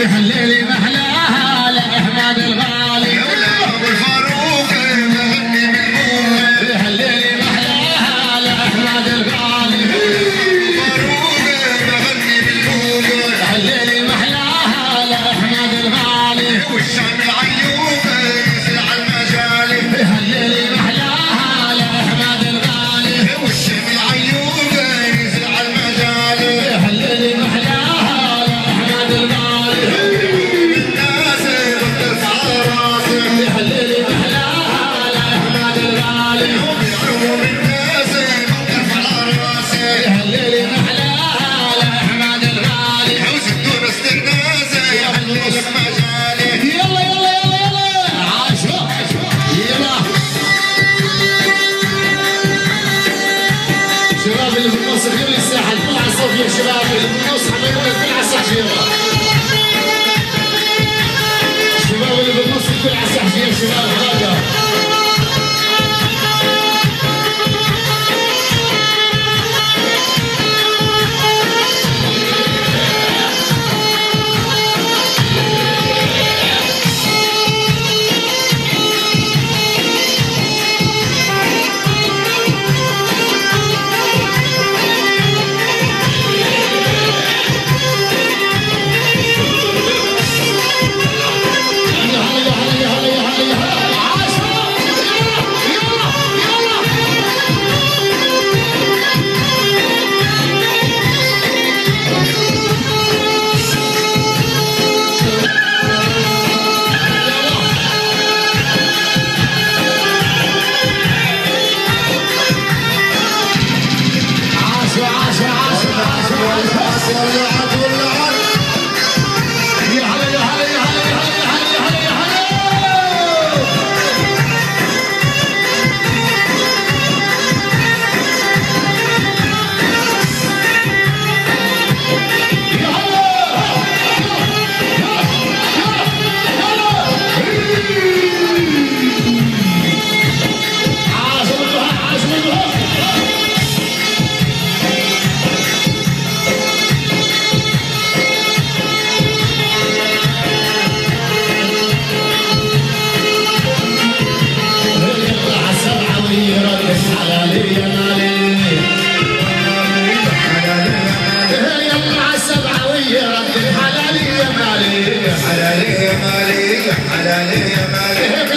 هالليل محلاها لأحمد الغالي أبو الفاروق مغني بالبوم هالليل محلاها لأحمد الغالي فاروق مغني بالبوم هالليل محلاها لأحمد الغالي والشام العيوب نزل على المجال هالليل محلاها لأحمد الغالي والشام العيوب نزل على المجال هالليل محلاها لأحمد الغالي الناس بترفع راسك هالليل محلاها لأحمد الغالي وبيعوم الناس بترفع راسك هالليل محلاها لأحمد الغالي وزدوا استئناس يحلوا لك مجالك يلا يلا يلا يلا عاشوا يلا شباب اللي بالنص خلي الساحة الكل على الصف يا شباب اللي بالنص حبايبنا الكل على الساحة يلا الشباب اللي بالنص الكل على الساحة يا شباب هذا حلالي يا مالي حلالي يا مالي